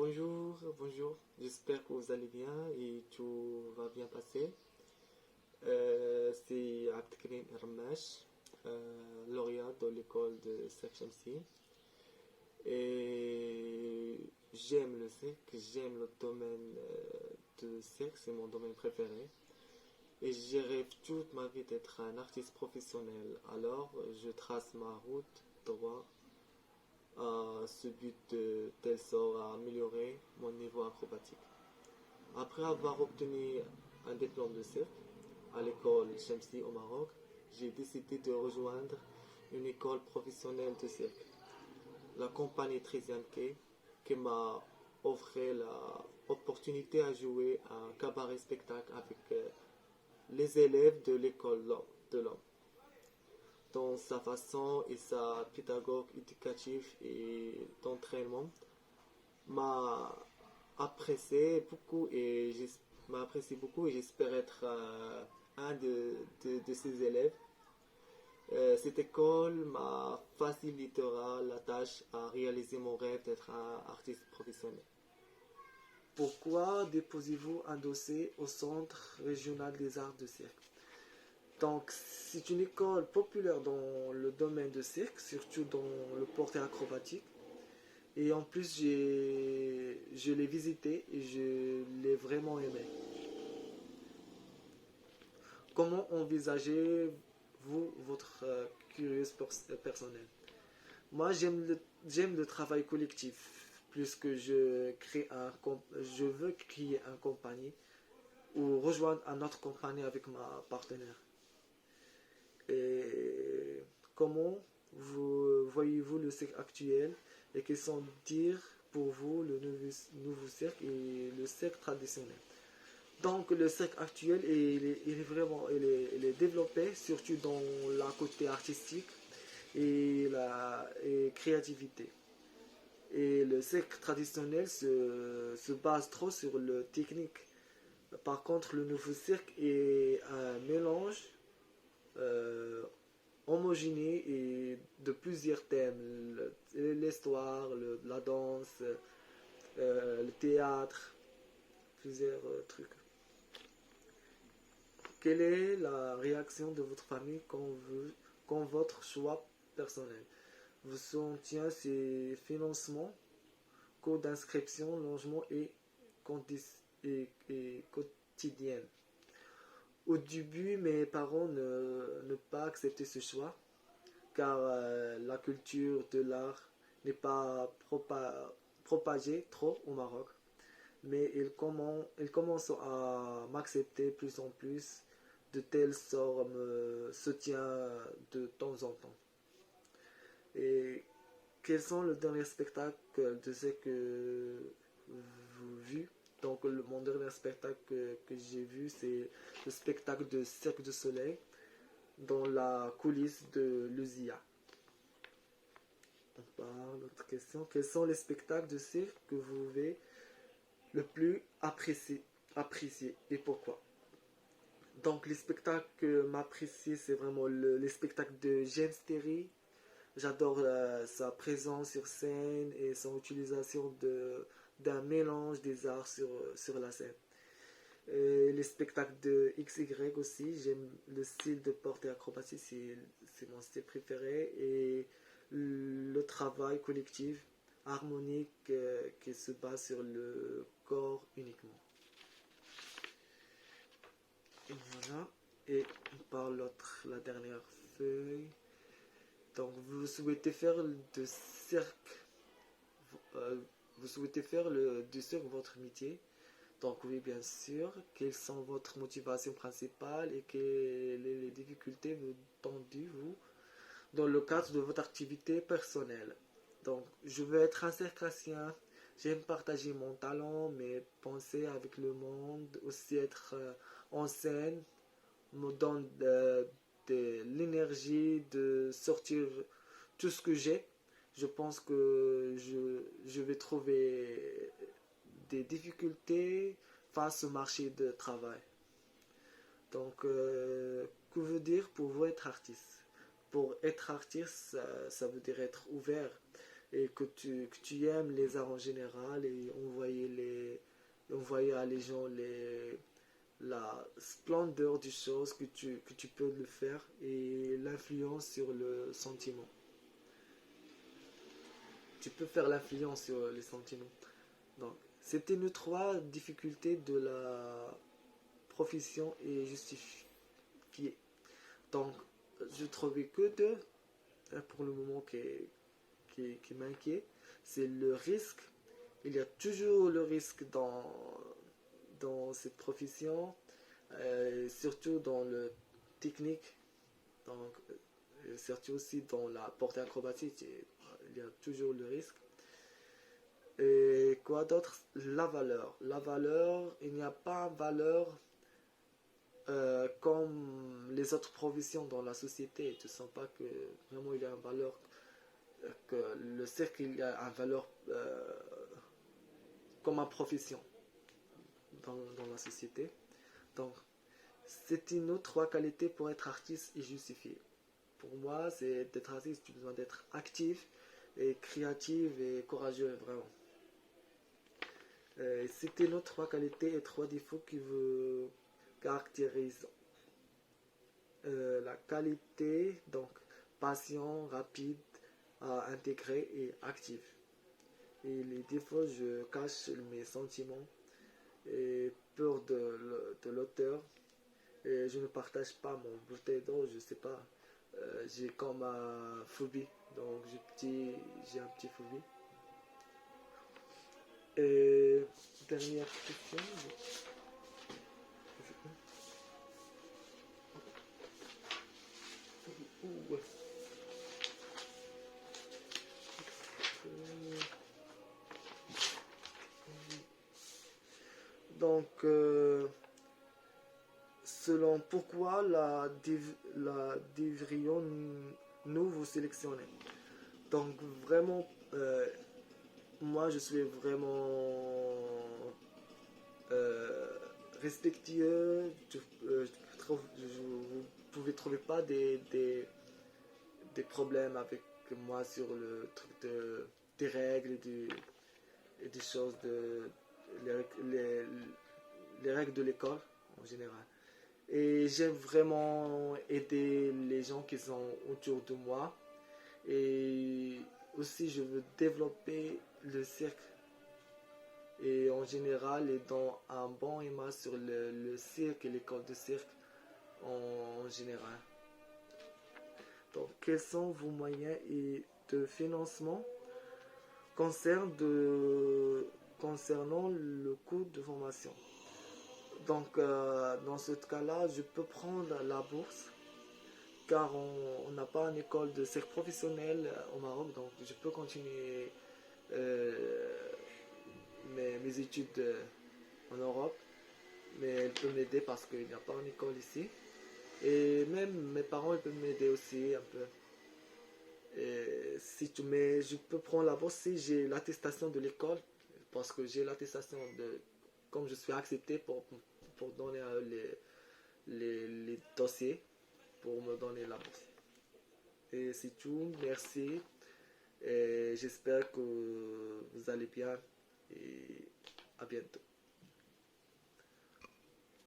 bonjour. J'espère que vous allez bien et tout va bien passer. C'est Abdelkrim Hermash, lauréat de l'école de Cirque Shamsi. Et j'aime le cirque, j'aime le domaine de cirque, c'est mon domaine préféré. Et je rêve toute ma vie d'être un artiste professionnel. Alors, je trace ma route droit à ce but de telle sorte à améliorer mon niveau acrobatique. Après avoir obtenu un diplôme de cirque à l'école Shamsi au Maroc, j'ai décidé de rejoindre une école professionnelle de cirque, la compagnie Trizianke, qui m'a offert l'opportunité à jouer un cabaret spectacle avec les élèves de l'école de l'homme, dans sa façon et sa pédagogie éducative et d'entraînement m'a apprécié beaucoup et m'a apprécié beaucoup et j'espère être un de ses élèves. Cette école m'a facilitera la tâche à réaliser mon rêve d'être un artiste professionnel. Pourquoi déposez-vous un dossier au Centre régional des arts de cirque? Donc, c'est une école populaire dans le domaine de cirque, surtout dans le porté acrobatique. Et en plus, je l'ai visité et je l'ai vraiment aimé. Comment envisagez-vous votre curieuse personnelle? Moi, j'aime le travail collectif, plus que je veux créer une compagnie ou rejoindre une autre compagnie avec ma partenaire. Et comment voyez-vous le cercle actuel et quels sont dire pour vous le nouveau cercle et le cercle traditionnel? Donc le cercle actuel il est vraiment il est développé surtout dans la côté artistique et la créativité. Et le cercle traditionnel se base trop sur le technique. Par contre, le nouveau cercle est un mélange euh, homogéné et de plusieurs thèmes, l'histoire, la danse, le théâtre, plusieurs trucs. Quelle est la réaction de votre famille quand votre choix personnel vous soutient ces financements, coûts d'inscription, logement et quotidienne? Au début, mes parents ne pas accepté ce choix car la culture de l'art n'est pas propagée trop au Maroc. Mais ils commencent à m'accepter plus en plus, de telle sorte me soutient de temps en temps. Et quels sont les derniers spectacles de ce que vous vu? Donc mon dernier spectacle que j'ai vu, c'est le spectacle de Cirque du Soleil dans la coulisse de Luzia. On parle d'autres questions. Quels sont les spectacles de cirque que vous avez le plus apprécié et pourquoi? Donc les spectacles que m'apprécie, c'est vraiment les spectacles de James Terry. J'adore sa présence sur scène et son utilisation d'un mélange des arts sur la scène. Et les spectacles de XY aussi, j'aime le style de portée acrobatie, c'est mon style préféré. Et le travail collectif, harmonique, qui se base sur le corps uniquement. Et voilà. Et on parle la dernière feuille. Donc vous souhaitez faire de cirque, vous souhaitez faire du cirque votre métier. Donc oui, bien sûr. Quelles sont votre motivation principale et quelles les difficultés vous tendez vous dans le cadre de votre activité personnelle? Donc je veux être un circassien. J'aime partager mon talent, mes pensées avec le monde, aussi être en scène, me donne de l'énergie de sortir tout ce que j'ai. Je pense que je vais trouver des difficultés face au marché de travail. Donc, que veut dire pour vous être artiste? Pour être artiste, ça veut dire être ouvert et que tu aimes les arts en général et envoyer à les gens la splendeur des choses que tu peux le faire et l'influence sur le sentiment. Tu peux faire l'influence sur les sentiments. Donc, c'était nos trois difficultés de la profession et justifiée. Donc, je trouvais que deux pour le moment qui m'inquiète. C'est le risque. Il y a toujours le risque dans cette profession, surtout dans le technique, donc, surtout aussi dans la portée acrobatique, il y a toujours le risque. Et quoi d'autre? La valeur. La valeur, il n'y a pas de valeur comme les autres professions dans la société. Tu ne sens pas que vraiment il y a une valeur, que le cirque il y a une valeur comme une profession dans la société. Donc, c'est une autre trois qualités pour être artiste et justifié. Pour moi, c'est d'être artiste, tu as besoin d'être actif et créatif et courageux, vraiment. C'était nos trois qualités et trois défauts qui vous caractérisent. La qualité, donc patient, rapide à intégrer et actif. Et les défauts, je cache mes sentiments et peur de l'auteur. Et je ne partage pas mon bouteille d'eau, je sais pas. J'ai comme une phobie, donc j'ai un petit phobie. Et dernière question. Ouais. Donc, selon pourquoi devrions-nous vous sélectionner? Donc, vraiment, moi, je suis vraiment respectueux. Vous pouvez trouver pas des problèmes avec moi sur le truc des règles et des choses les, les règles de l'école en général. Et j'aime vraiment aider les gens qui sont autour de moi. Et aussi, je veux développer le cirque. Et en général, et dans un bon image sur le cirque et l'école de cirque en général. Donc, quels sont vos moyens de financement concernant le coût de formation? Donc, dans ce cas-là, je peux prendre la bourse car on n'a pas une école de cirque professionnelle au Maroc, donc je peux continuer mes études en Europe, mais elle peut m'aider parce qu'il n'y a pas une école ici. Et même mes parents ils peuvent m'aider aussi un peu. Et je peux prendre la bourse si j'ai l'attestation de l'école, parce que j'ai l'attestation comme je suis accepté pour donner les dossiers pour me donner la bourse. Et c'est tout, merci. Et j'espère que vous allez bien et à bientôt.